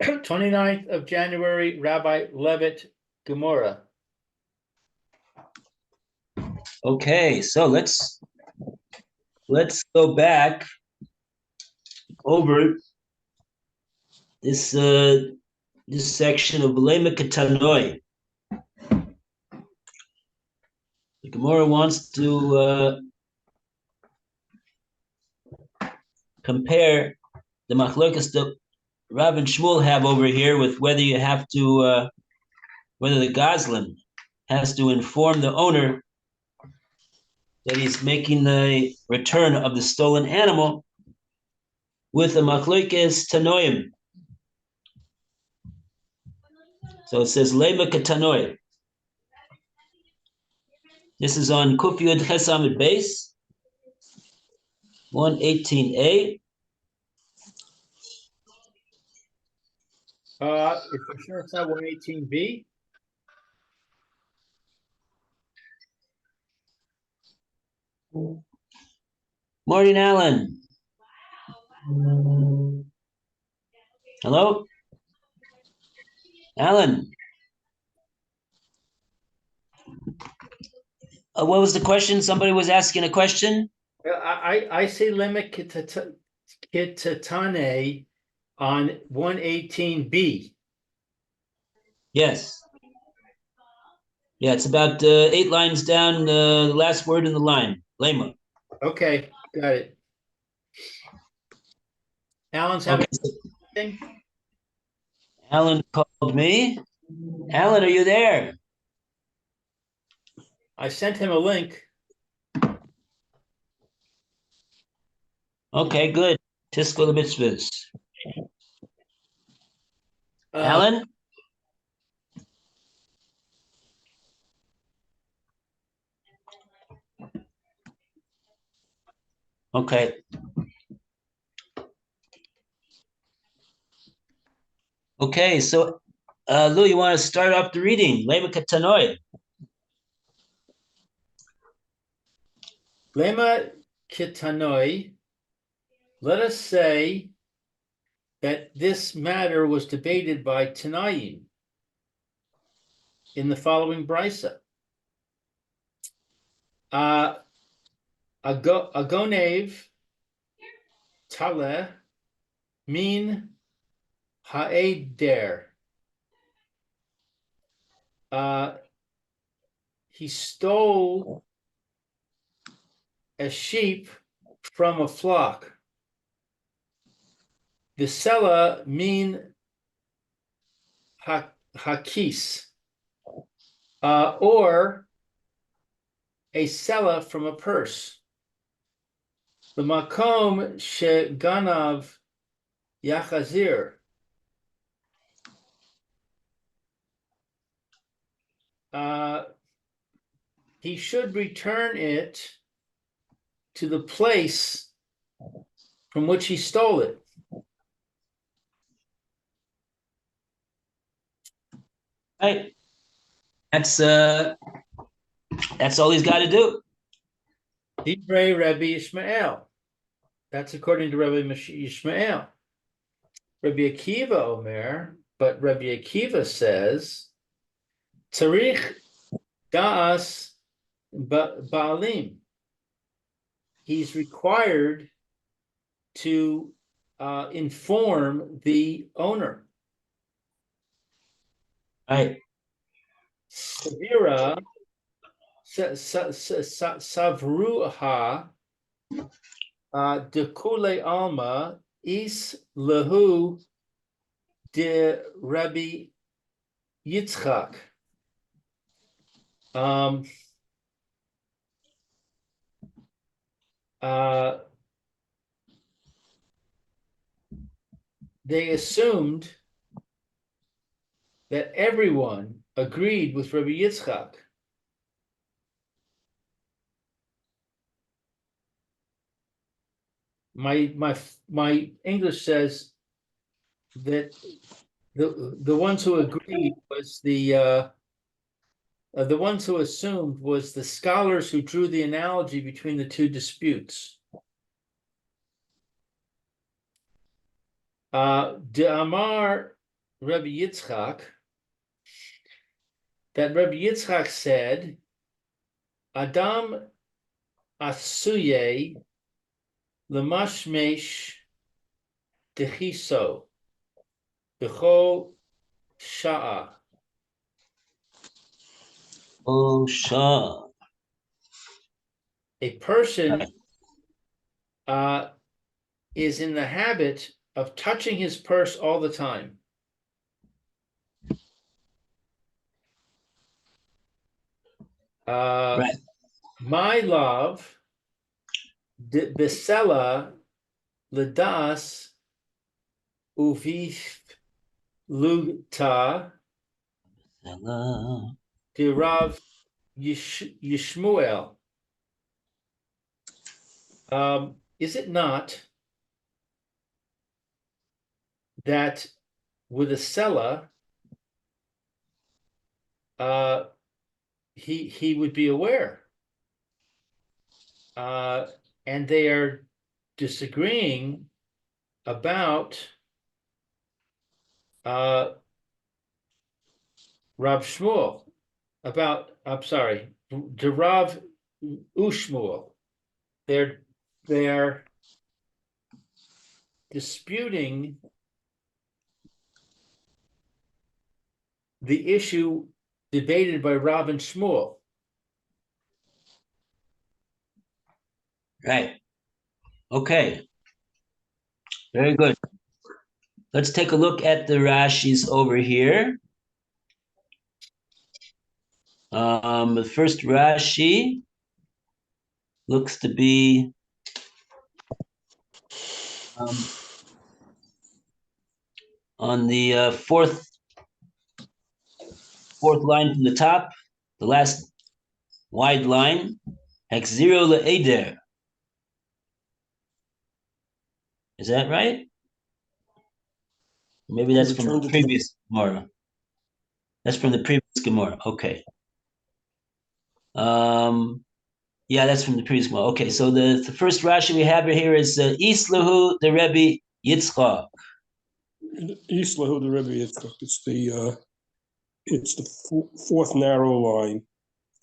29th of January, Rabbi Levitt, Gemora. Okay, so let's go back over this this section of Belema Katanoi. The Gemora wants to compare the machlokas that Rav and Shmuel have over here with whether you have to whether the Goslin has to inform the owner that he's making the return of the stolen animal with the machlokes tanoim. So it says lema katanoim. This is on Kuf Yud Chesamid base 118a. If you're sure it's not 118b. Morning, Alan. Hello? Alan. What was the question? Somebody was asking a question? I say limit kitatane on 118b. Yes. Yeah, it's about 8 lines down, the last word in the line. Lema. Okay, got it. Alan's having anything? Alan called me. Alan, are you there? I sent him a link. Okay, good. Tisco the mitzvahs. Alan? Okay. Okay, so Lou, you want to start off the reading? Lema Katanoi. Lema kitanoi. Let us say that this matter was debated by Tanayim in the following brisa. Agonev Taleh min ha'eder. He stole a sheep from a flock. The seller min hakis, or a seller from a purse. The makom sheganav yachazir. He should return it to the place from which he stole it. Right. That's all he's got to do. Divrei Rabbi Yishmael. That's according to Rabbi Yishmael. Rabbi Akiva Omer, but Rabbi Akiva says, Tzarich da'as ba'alim. He's required to inform the owner. Right. Savira savruha dekule alma is lehu de Rabbi Yitzchak. They assumed that everyone agreed with Rabbi Yitzchak. My English says that the ones who agreed was the ones who assumed was the scholars who drew the analogy between the two disputes. De Amar Rabbi Yitzchak, that Rabbi Yitzchak said, Adam asuye lemashmesh dechiso b'chol sha'a. Oh, Shah. A person is in the habit of touching his purse all the time. Right. My love, besela ledas uvif lugta Hello. dirav Yishmuel. Is it not that with a sela, he would be aware, and they are disagreeing about Rav Shmuel, I'm sorry, the Rav Ushmuel. They're disputing the issue debated by Rav and Shmuel. Right. Okay. Very good. Let's take a look at the Rashis over here. The first Rashi looks to be on the fourth line from the top, the last wide line, Hexzero le'eder. Is that right? Maybe that's from the previous Gemora. That's from the previous Gemora. Okay. Yeah, that's from the previous Gemara. Okay, so the first Rashi we have here is Islahu the Rebbe Yitzchak. Islahu the Rebbe Yitzchak. It's the fourth narrow line.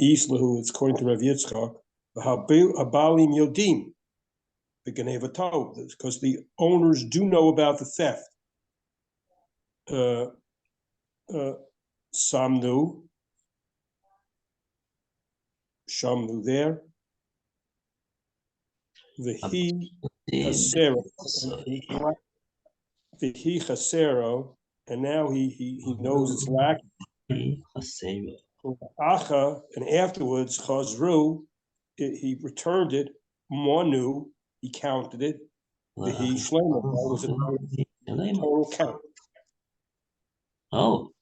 Islahu, it's according to Rebbe Yitzchak. Habalim Yodim, the Geneva Tov, because the owners do know about the theft. Shamnu there. Vihi Chasero, and now he knows it's lacking. Acha, and afterwards Chazru, he returned it. Monu, he counted it. Vihi Shlema, that was a total count. Oh,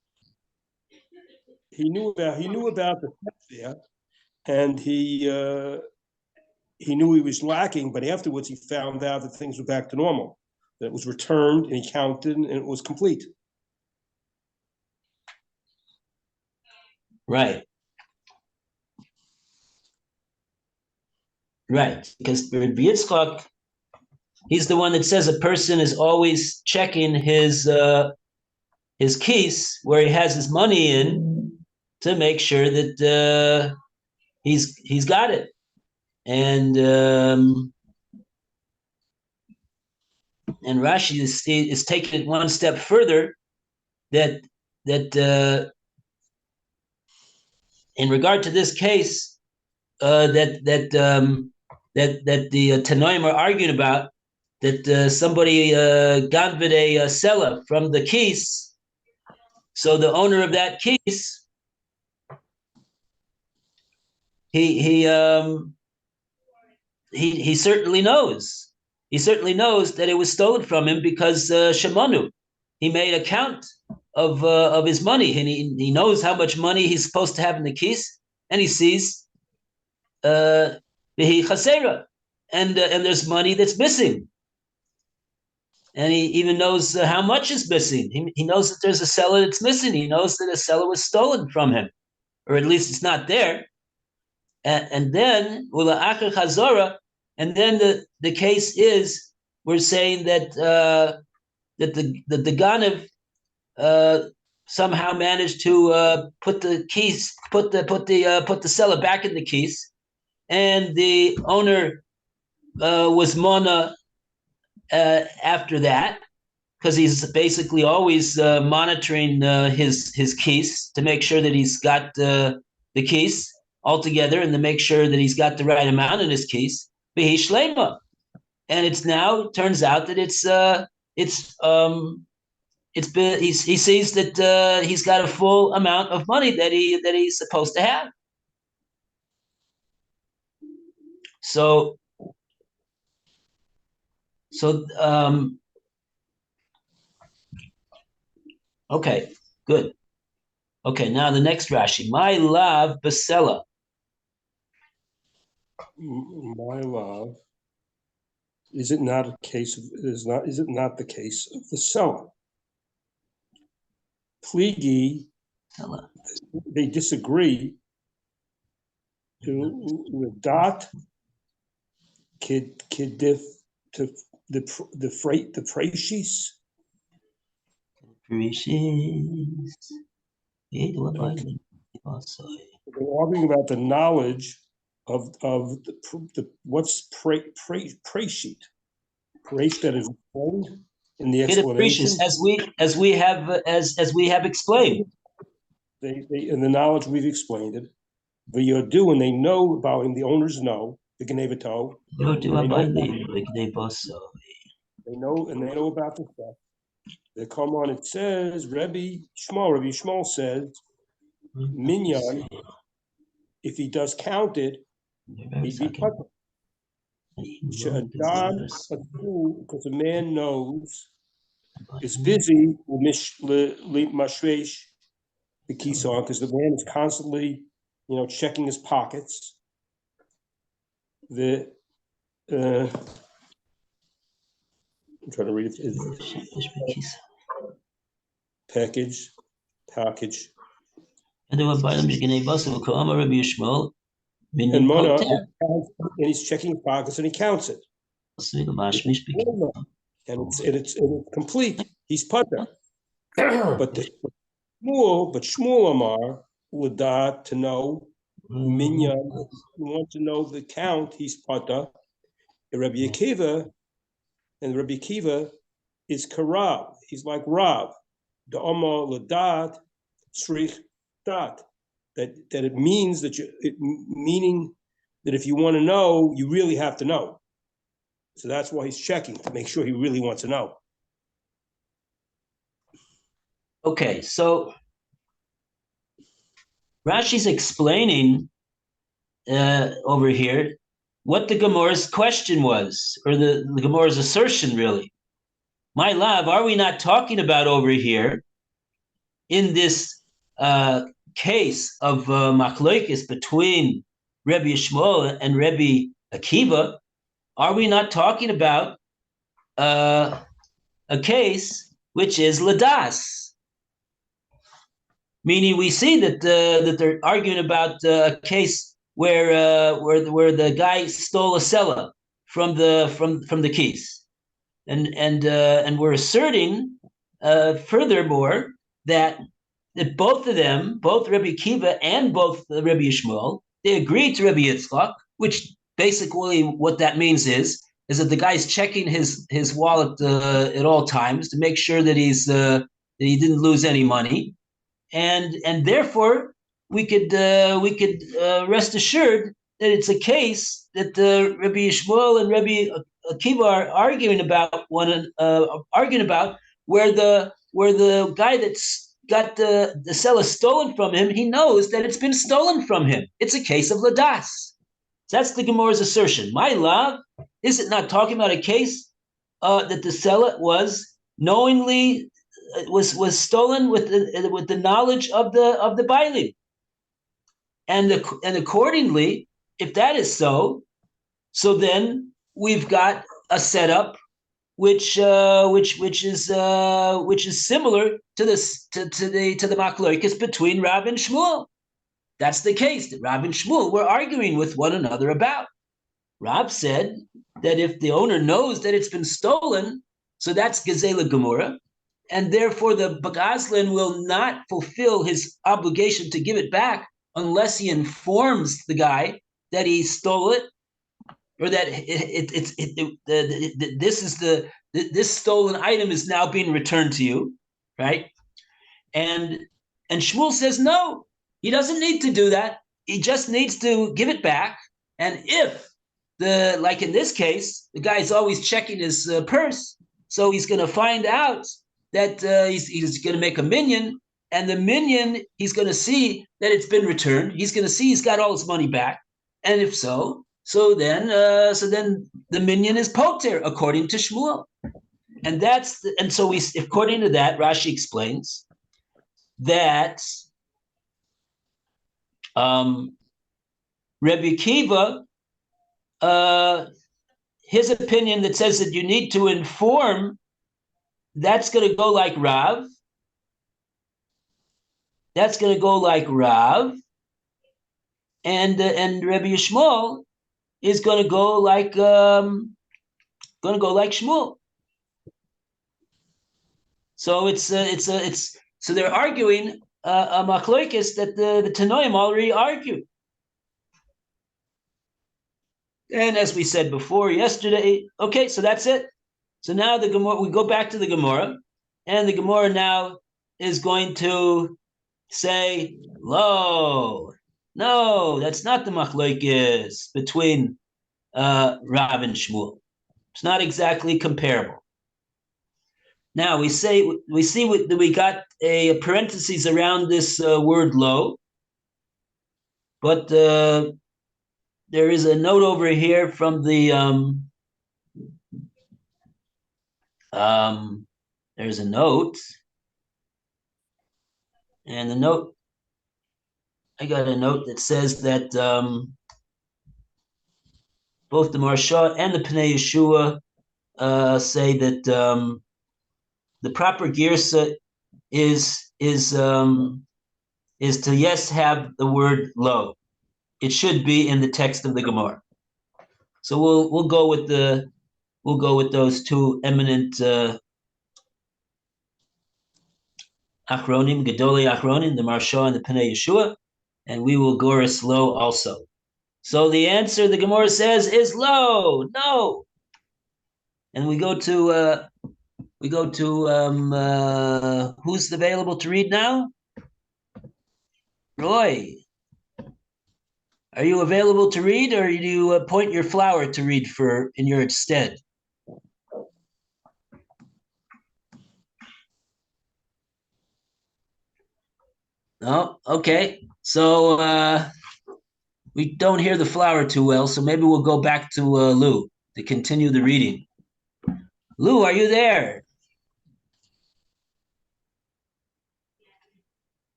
he knew about the theft there, and he knew he was lacking, but afterwards he found out that things were back to normal. That it was returned, and he counted, and it was complete. right. Right, because Rabbi Yitzchak, he's the one that says a person is always checking his keys where he has his money in to make sure that he's got it. And Rashi is taking it one step further, that in regard to this case, that the Tanoim are arguing about, that somebody ganved a seller from the keys. So the owner of that keys, he certainly knows. He certainly knows that it was stolen from him, because Shemanu, he made a count of his money, and he knows how much money he's supposed to have in the keys, and he sees Vihi Chasera, and there's money that's missing. And he even knows how much is missing. He knows that there's a seller that's missing. He knows that a seller was stolen from him, or at least it's not there. And then Ula Acher Chazora, and then the case is, we're saying that that the Ganev somehow managed to put the seller back in the keys, and the owner was mona after that, because he's basically always monitoring his keys to make sure that he's got the keys all together and to make sure that he's got the right amount in his keys. Behi shlema, and it's now turns out that he sees that he's got a full amount of money that he's supposed to have. So okay, good. Okay, now the next Rashi. My love Basela. My love, is it not the case of the seller? Pligi, they disagree to dot kidif to the freight the precious. They're arguing about the knowledge of the what's presheet. Presh that is explained in the explanation. As we have explained. They in the knowledge we've explained it. But you're doing, they know about him, the owners know, the Genevato. They know about the stuff. They come on, it says, Rabbi Shmuel says, Minyan, if he does count it, he'd be putter. Because a man knows, is busy with mashresh, the kison, because the man is constantly, checking his pockets. I'm trying to read it. Package. And Mona, and he's checking pockets and he counts it. And it's complete. He's putter. But Shmuel Amar Ladat to know Minyan, you want to know the count, he's putter. Rabbi Akiva is Karab. He's like Rav. The Amar Ladat Srich Dat. That it means meaning that if you want to know, you really have to know. So that's why he's checking to make sure he really wants to know. Okay, so Rashi's explaining over here what the Gemora's question was, or the Gemora's assertion, really. My love, are we not talking about over here in this case of machloikis between Rebbe Shmuel and Rebbe Akiva? Are we not talking about a case which is ladas? Meaning, we see that they're arguing about a case where the guy stole a seller from the keys, and we're asserting furthermore that both of them, both Rebbe Akiva and both Rebbe Shmuel, they agreed to Rebbe Yitzchak, which basically what that means is that the guy's checking his wallet at all times to make sure that that he didn't lose any money. And therefore we could rest assured that it's a case that Rabbi Shmuel and Rabbi Akiva are arguing about where the guy that's got the seller stolen from him, he knows that it's been stolen from him. It's a case of ladas. So that's the Gemora's assertion. My love, is it not talking about a case that the seller was knowingly was stolen with the knowledge of the bailim, and accordingly, if that is so then we've got a setup which is similar to the machloikis between Rav and Shmuel. That's the case that Rav and Shmuel were arguing with one another about. Rav said that if the owner knows that it's been stolen, so that's gezela Gemora. and therefore the Goslin will not fulfill his obligation to give it back unless he informs the that he stole it, or that this stolen item is now being returned to you, right? And Shmuel says no, he doesn't need to do that. He just needs to give it back. And if like in this case, the guy's always checking his purse, so he's going to find out that he's going to make a minyan, and the minyan, he's going to see that it's been returned. He's going to see he's got all his money back, and if so, then the minyan is poter according to Shmuel, and so according to that, Rashi explains that Rebbe Akiva, his opinion that says that you need to inform, that's going to go like Rav. That's going to go like Rav, and Rebbe Yishmael is going to go like Shmuel. So so they're arguing a machloikis that the Tanoim already argued. And as we said before yesterday, okay, so that's it. So now the Gemora, we go back to the Gemora, and the Gemora now is going to say, no, that's not the machloikis between Rav and Shmuel. It's not exactly comparable. Now we see that we got a parentheses around this word lo, but there is a note over here from the there's a note, and the note, I got a note that says that both the Marsha and the Pnei Yeshua say that the proper girsa is to have the word lo. It should be in the text of the Gemara. So we'll go with those two eminent achronim, gedolei achronim, the Marsha and the Pnei Yeshua, and we will goris lo also. So the answer, the Gemara says, is lo, no. And we go to who's available to read now? Roy, are you available to read, or do you point your flower to read in your stead? No, okay. So we don't hear the flower too well, so maybe we'll go back to Lou to continue the reading. Lou, are you there?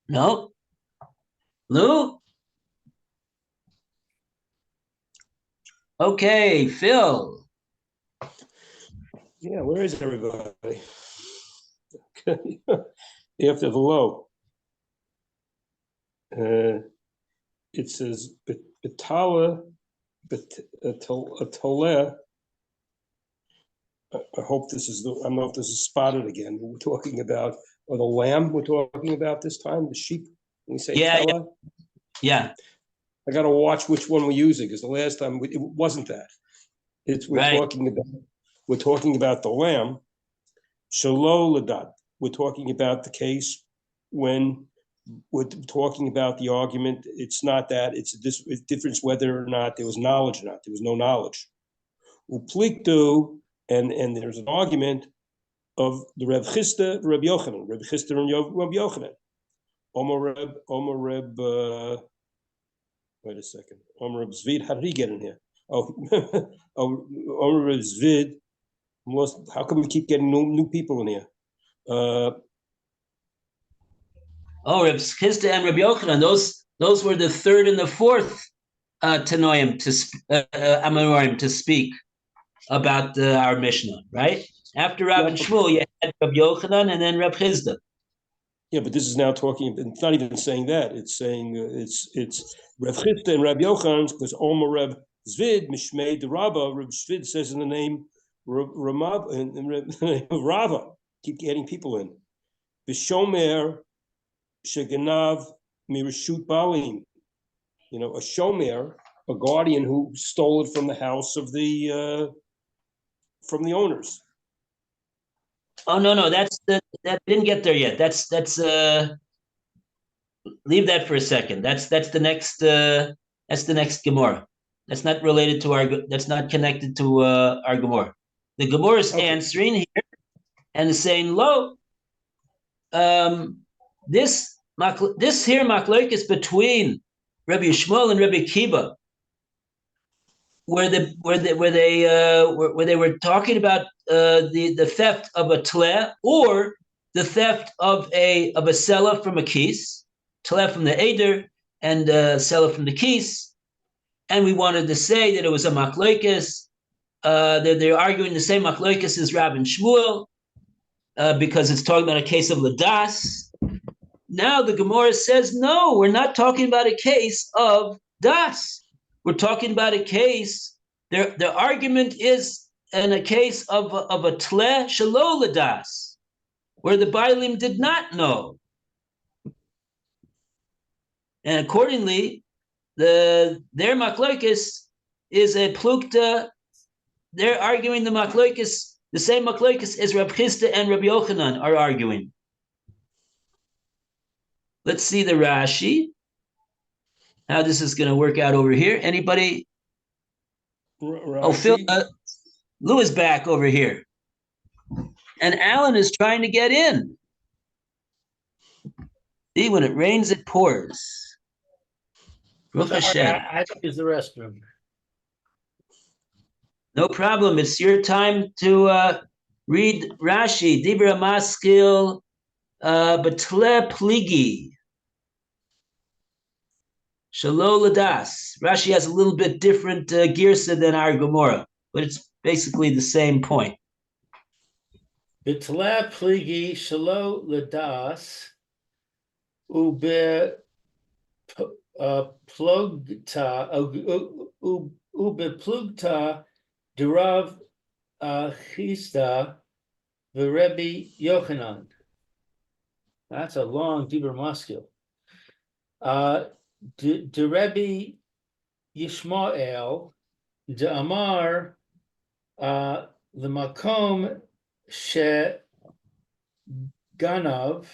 No? Lou? Okay, Phil. Yeah, where is everybody? Okay. After the low, it says betala betoleh. I hope this is I don't know if this is spotted again. We're talking about, or the lamb we're talking about this time, the sheep. When we say tela. Yeah. I got to watch which one we're using, because the last time it wasn't that. We're talking about the lamb. Shelo ladad. We're talking about the case when we're talking about the argument. It's not that, it's a difference whether or not there was knowledge or not. There was no knowledge. Upliktu, and there's an argument of the Reb Chisda, Reb Yochanan, Reb Chisda and Reb Yochanan. Omer Reb, wait a second. Omer Reb Zvid, how did he get in here? Omer Reb Zvid, how come we keep getting new people in here? Reb Chisda and Reb Yochanan, those were the third and the fourth Tanoim Amorim to speak about our Mishnah, right? After Rav and Shmuel, you had Reb Yochanan and then Reb Chisda. Yeah, but this is now talking. It's not even saying that. It's saying it's Reb Chisda and Reb Yochanan, because Omer Reb Zvid Mishmei the Rabbah. Reb Zvid says in the name Ramav and Rava keep getting people in. Bishomer Sheganav Mirashut Balim. A shomer, a guardian who stole it from the house of the owners. Oh no, that didn't get there yet. That's leave that for a second. That's the next Gemora. That's not related to that's not connected to our Gemora. The Gemora is answering here and is saying, "Lo, this here machlokes is between Rabbi Yishmael and Rabbi Akiva, where they were talking about the theft of a tleh or the theft of a selah from a keys, tleh from the eder and selah from the keys, and we wanted to say that it was a machlokes. They're arguing the same machlokes as Rav and Shmuel because it's talking about a case of ladas. Now the Gemara says, no, we're not talking about a case of das. We're talking about a case. Their argument is in a case of a tleh shelo ladas, where the Bailim did not know. And accordingly, their machlokes is a plukta. They're arguing the machlokes, the same machlokes as Reb Chisda and Reb Yochanan are arguing. Let's see the Rashi. How this is going to work out over here. Anybody? Oh, Phil, Lou is back over here. And Alan is trying to get in. See, when it rains, it pours. Baruch Hashem. I use the restroom. No problem. It's your time to read Rashi. Dibra Maskil Batle Pligi. Shelo Ladas. Rashi has a little bit different girsa than our Gemora, but it's basically the same point. Batle Pligi Shelo Ladas Ube Plugta Ube Plugta Derav Chisda V'Rebbi Yochanan. That's a long Dibur Maskil. De Rebbe Yishmael, de Amar, the Makom she Ganav,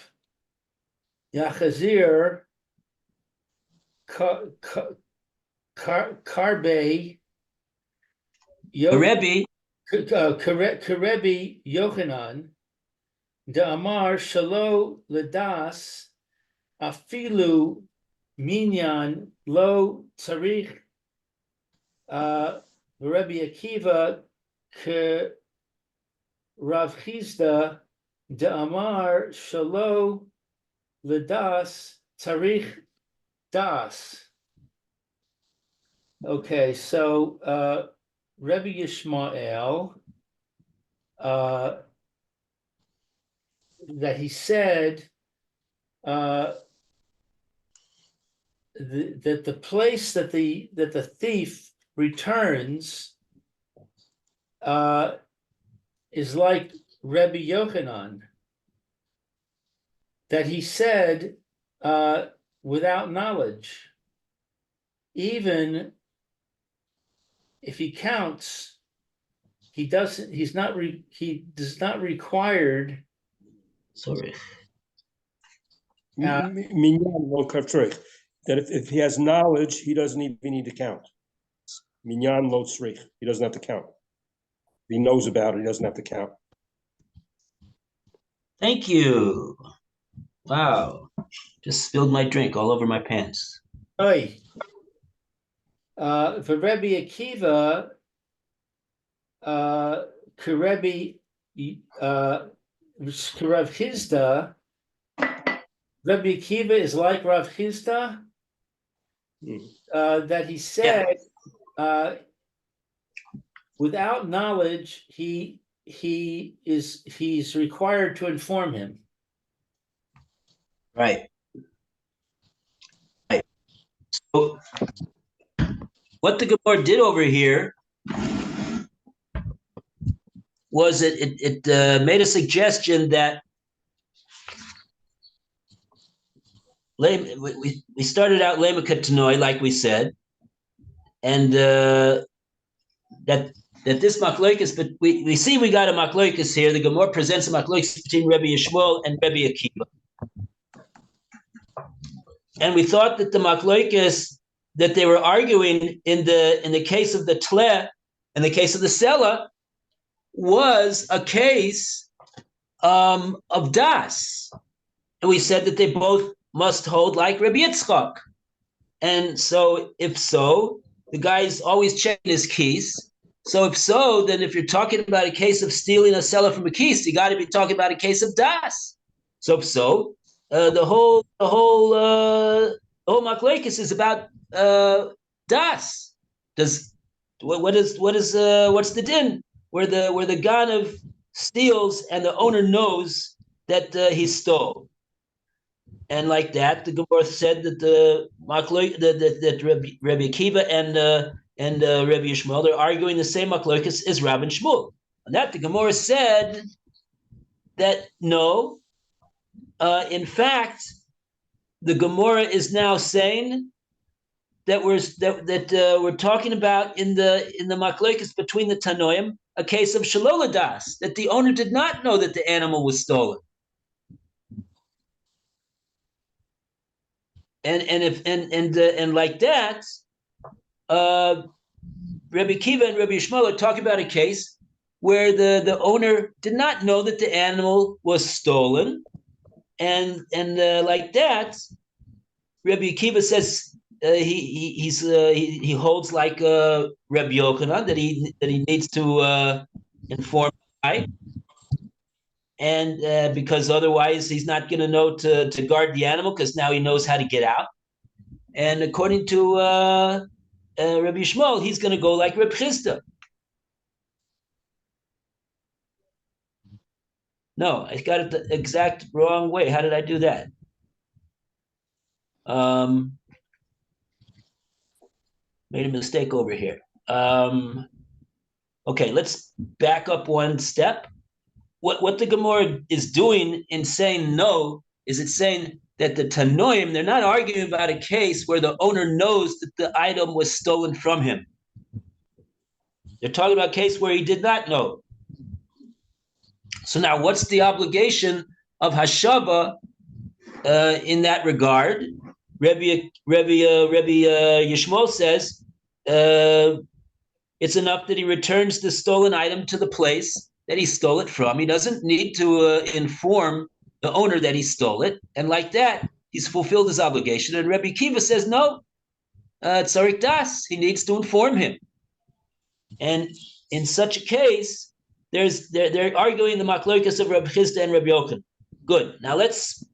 Yachazir, Karbe, Karebi Yochanan, de Amar Shalo Ladas, Afilu Minyan lo tzarich Rabbi Akiva ke Rav Chisda de Amar shalo ledas tzarich das. Okay, so Rabbi Yishmael that he said that the place that the thief returns is like Rebbe Yochanan, that he said without knowledge, even if he counts, he does not required. Sorry. That if he has knowledge, he doesn't even need to count. Minyan lo tzrich. He doesn't have to count. If he knows about it, he doesn't have to count. Thank you. Wow. Just spilled my drink all over my pants. Oy. For Rebbe Akiva, Rebbe Rav Chisda, Rebbe Akiva is like Rav Chisda, that he said, without knowledge, he's required to inform him. Right. So what the Gemara did over here was it made a suggestion that we started out Lema Katanoi, like we said, and that this machlokes, but we see we got a machlokes here. The Gemara presents a machlokes between Rabbi Yishmael and Rabbi Akiva, and we thought that the machlokes that they were arguing in the case of the tleh, in the case of the sela, was a case of das, and we said that they both must hold like Rabbi Yitzchak, and so if so, the guy's always checking his keys. So if so, then if you're talking about a case of stealing a seller from a keys, you got to be talking about a case of das. So if so, the whole machlokes is about das. What's the din where the ganav steals and the owner knows that he stole? And like that, the Gemara said that that Rabbi Akiva and Rabbi Yishmael, they're arguing the same machlokes as Rav and Shmuel. And that the Gemara said that no, in fact, the Gemara is now saying that we're talking about in the machlokes between the Tanoim a case of shaloladas, that the owner did not know that the animal was stolen. And like that, Rabbi Akiva and Rabbi Yishmael are talking about a case where the owner did not know that the animal was stolen, and like that, Rabbi Akiva says he holds like Rabbi Yochanan that he needs to inform the guy. And because otherwise he's not going to know to guard the animal, because now he knows how to get out. And according to Rabbi Yishmael, he's going to go like Reb Chisda. No, I got it the exact wrong way. How did I do that? Made a mistake over here. Okay, let's back up one step. What the Gemara is doing in saying no is it's saying that the Tanoim, they're not arguing about a case where the owner knows that the item was stolen from him. They're talking about a case where he did not know. So now what's the obligation of Hashava in that regard? Rabbi Yishmael says it's enough that he returns the stolen item to the place that he stole it from. He doesn't need to inform the owner that he stole it. And like that, he's fulfilled his obligation. And Rabbi Akiva says, no, tzarik das, he needs to inform him. And in such a case, they're arguing the machlokes of Rabbi Chisda and Rabbi Yochanan. Good. Now let's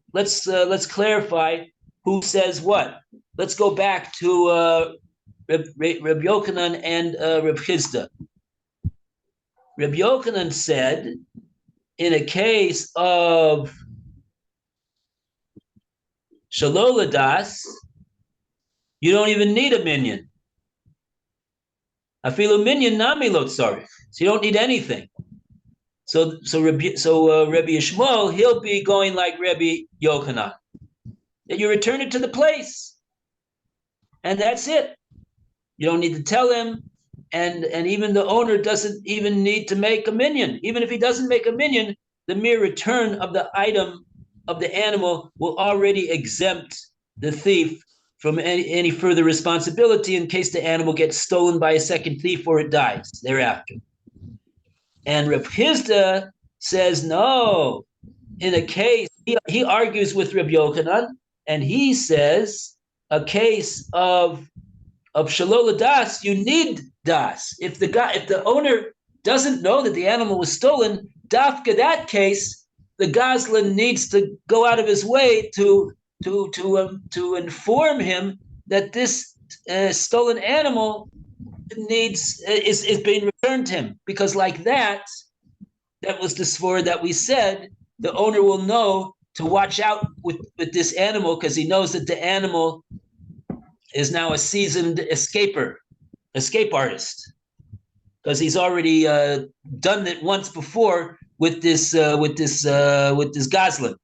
clarify who says what. Let's go back to Rabbi Yochanan and Rabbi Chisda. Rabbi Yochanan said, in a case of shaloladas, you don't even need a minyan. Afilu minyan nami lo tzarich. So you don't need anything. So Rabbi Yishmael, he'll be going like Rabbi Yochanan, that you return it to the place, and that's it. You don't need to tell him. And even the owner doesn't even need to make a minyan. Even if he doesn't make a minyan, the mere return of the item of the animal will already exempt the thief from any further responsibility in case the animal gets stolen by a second thief or it dies thereafter. And Reb Chisda says, no, in a case, he argues with Reb Yochanan, and he says a case of shalola das, you need das. If the owner doesn't know that the animal was stolen, dafka that case, the gazlan needs to go out of his way to inform him that this stolen animal is being returned to him, because like that was the svara that we said the owner will know to watch out with this animal, because he knows that the animal is now a seasoned escape artist. because he's already done it once before with this Goslin.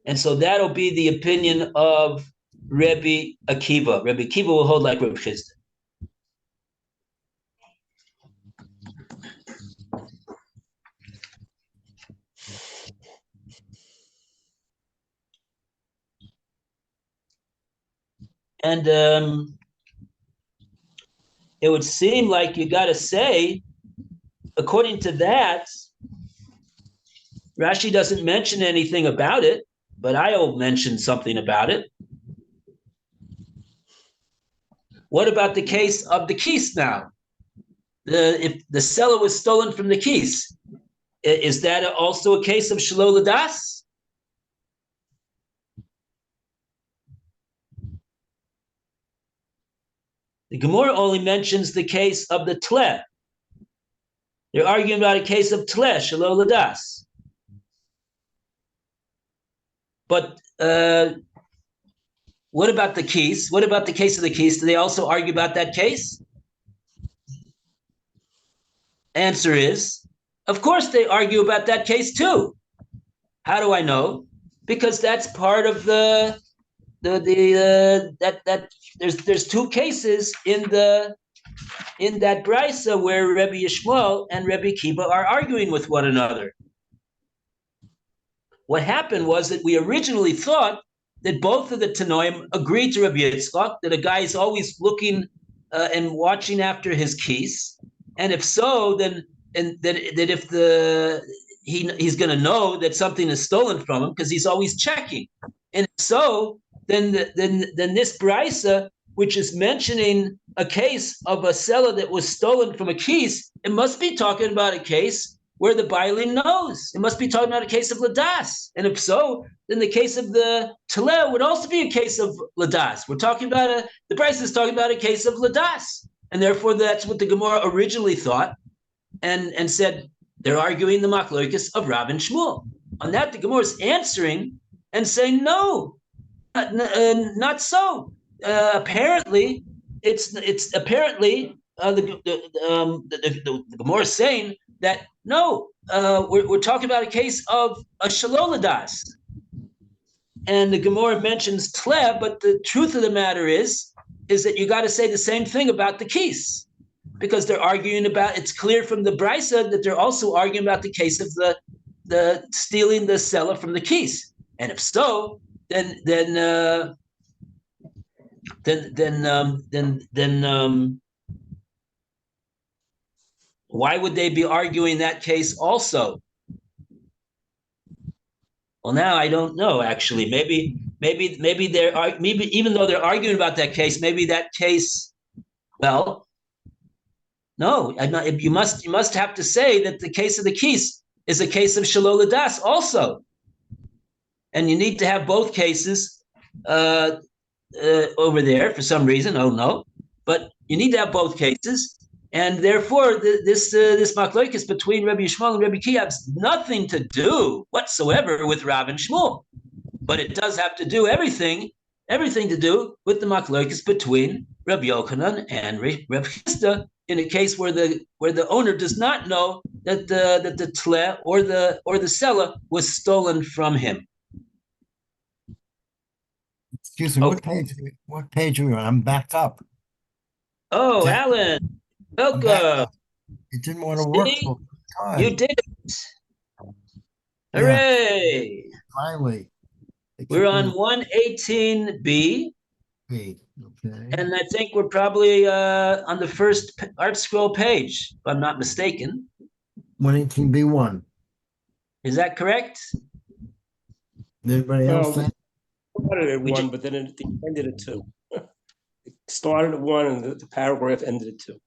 And so that'll be the opinion of Rebbe Akiva. Rebbe Akiva will hold like Rebbe Chisda. And it would seem like you got to say, according to that, Rashi doesn't mention anything about it, but I'll mention something about it. What about the case of the keys now? If the seller was stolen from the keys, is that also a case of Shelo Ladas? The Gemora only mentions the case of the Tleh. They're arguing about a case of Tleh, Shelo Ladas. But what about the keys? What about the case of the keys? Do they also argue about that case? Answer is, of course they argue about that case too. How do I know? Because that's part of that there's two cases in that brisa where Rebbe Yishmael and Rebbe Akiva are arguing with one another. What happened was that we originally thought that both of the Tanoim agreed to Rebbe Yitzchak, that a guy is always looking and watching after his keys, and if so, then if he's going to know that something is stolen from him because he's always checking, and if so, then this brisa, which is mentioning a case of a seller that was stolen from a keys, it must be talking about a case where the Bailin knows. It must be talking about a case of Ladas. And if so, then the case of the Taleh would also be a case of Ladas. We're talking about the price is talking about a case of Ladas. And therefore, that's what the Gemara originally thought and said, they're arguing the Machlokes of Rav and Shmuel. On that, the Gemara is answering and saying, no, not so. Apparently, it's apparently the Gemara is saying that no, we're talking about a case of a Shelo Ladas. And the Gemara mentions Tleh, but the truth of the matter is that you got to say the same thing about the keys, because they're arguing about, it's clear from the Brisa that they're also arguing about the case of the stealing the seller from the keys. And if so, then why would they be arguing that case also? Well, now I don't know. Actually, maybe even though they're arguing about that case, maybe that case. Well, no, you must have to say that the case of the keys is a case of Shelo Ladas also, and you need to have both cases over there for some reason. Oh no, but you need to have both cases. And therefore, this machlokes between Rebbe Yishmael and Rebbe Akiva has nothing to do whatsoever with Rav and Shmuel, but it does have to do everything to do with the machlokes between Rebbe Yochanan and Rebbe Chisda in a case where the owner does not know that the tleh or the seller was stolen from him. Excuse me, what page are we on? I'm back up. Oh, Alan. Welcome. It didn't want to work for time. You did it. Hooray. Finally. We're on 118b. Okay. And I think we're probably on the first art scroll page, if I'm not mistaken. 118b1. Is that correct? Anybody else think? It started at one, but then it ended at two. It started at one and the paragraph ended at two.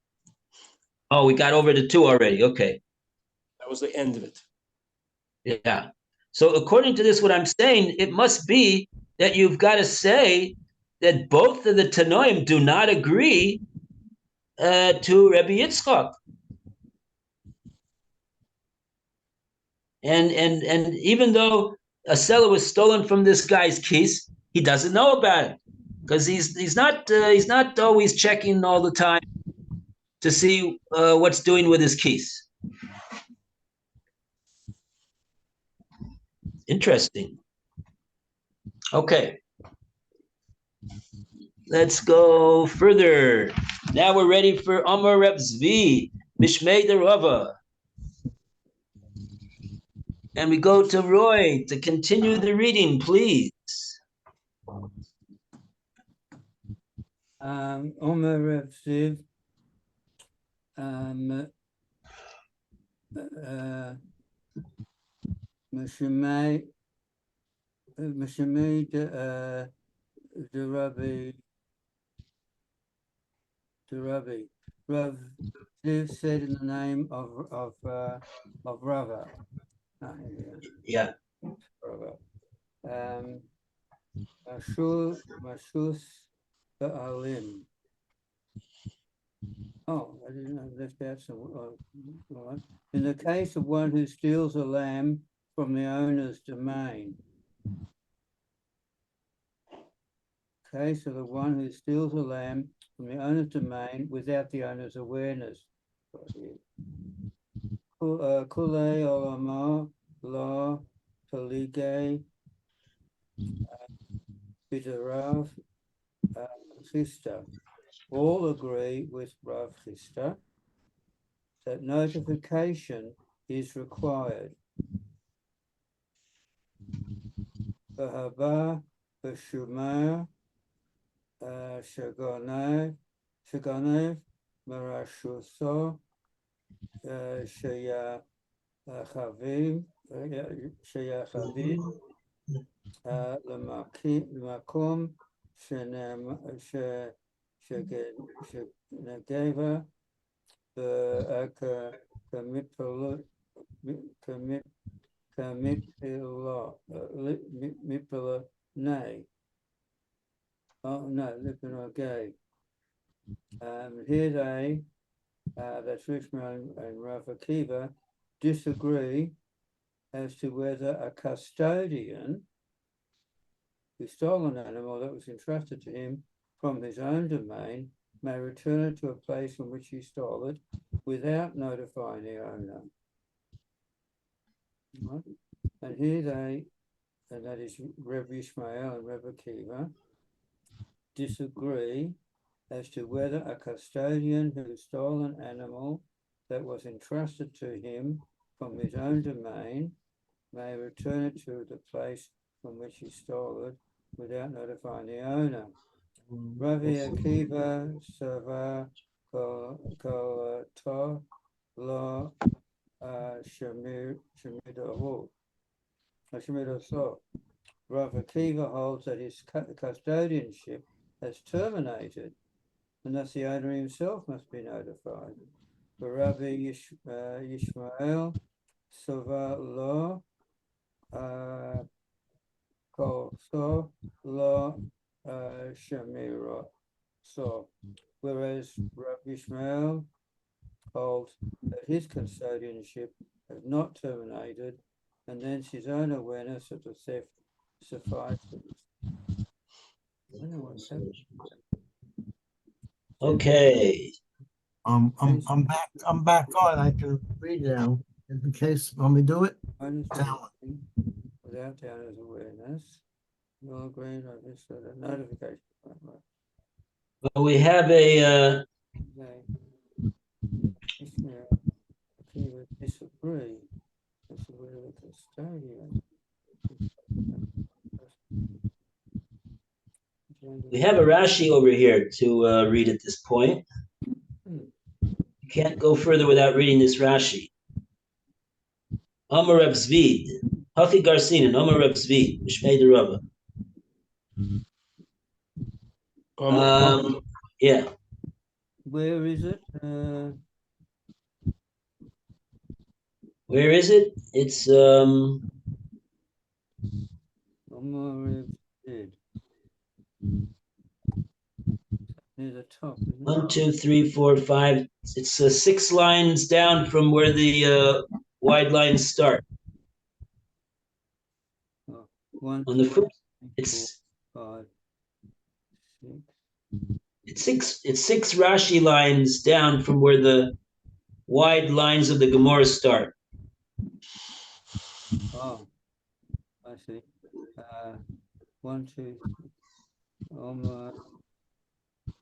Oh, we got over to 2 already. Okay. That was the end of it. Yeah. So according to this, what I'm saying, it must be that you've got to say that both of the Tanoim do not agree to Rebbe Yitzchak. And even though a seller was stolen from this guy's keys, he doesn't know about it because he's not always checking all the time to see what's doing with his keys. Interesting. Okay. Let's go further. Now we're ready for Amar Reb Zvi, Mishmei de Rava. And we go to Roy to continue the reading, please. Omer Reb Ziv, Meshemei de Rabbi. Rav Ziv said in the name of Rava. Yeah. Rava. Mashus Ba'alim. Oh, I didn't know, left out some. Right. In the case of one who steals a lamb from the owner's domain. Case of the one who steals a lamb from the owner's domain without the owner's awareness. Kule olama la pelige bidarav chista. All agree with Rav Chista that notification is required. Bahaba b'shumah shagonev marashuso sheyachavim lemakom שנגבה כמפלני. Oh no, Lipinogay. Here they, that's Richmond and Rav Akiva, disagree as to whether a custodian who stole an animal that was entrusted to him from his own domain may return it to a place from which he stole it without notifying the owner. Right? And here they, and that is Reb Yishmael and Reb Akiva, disagree as to whether a custodian who stole an animal that was entrusted to him from his own domain may return it to the place from which he stole it without notifying the owner. Ravi Akiva Sava Kolato Lo Shemidahu. Rav Akiva holds that his custodianship has terminated, and thus the owner himself must be notified. For Rabbi Yishmael Sava Lo Kolso Lo Shamira. So, whereas Rabbi Ishmael holds that his custodianship has not terminated, and thence his own awareness of the theft suffices. I don't know what's happening. Okay. I'm back on. I can read now. In case, want me to do it? Without the owner's awareness, you'll agree on this notification. Well, we have a Disagree. That's the custodian. we have a Rashi over here to read at this point. You can't go further without reading this Rashi. Amar Reb Zvi, Hachi Garcinin, Amar Reb Zvi, Mishmei de Rava. Yeah. Where is it? Where is it? It's near the top. 1, 2, 3, 4, 5. It's 6 lines down from where the wide lines start. One, On the two, first, three, it's 4, 5, 6, It's six Rashi lines down from where the wide lines of the Gemora start. Oh, I see. 1, 2,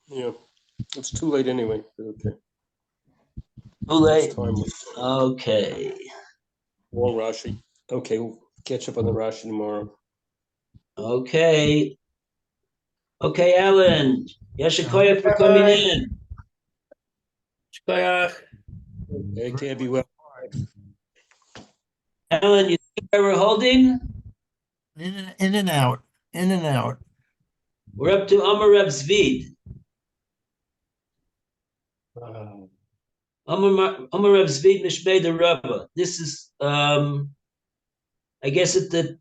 Yeah, it's too late anyway, but okay. Too late. It's time. Okay. Long Rashi. Okay, we'll catch up on the Rashi tomorrow. Okay. Okay, Alan. Yashikoya for coming in. Shkoyach. Okay, be well. Alan, you see where we're holding? In and out, in and out. We're up to Amar Zvid. Amar Zvid Mishmei the Rabba. This is I guess at the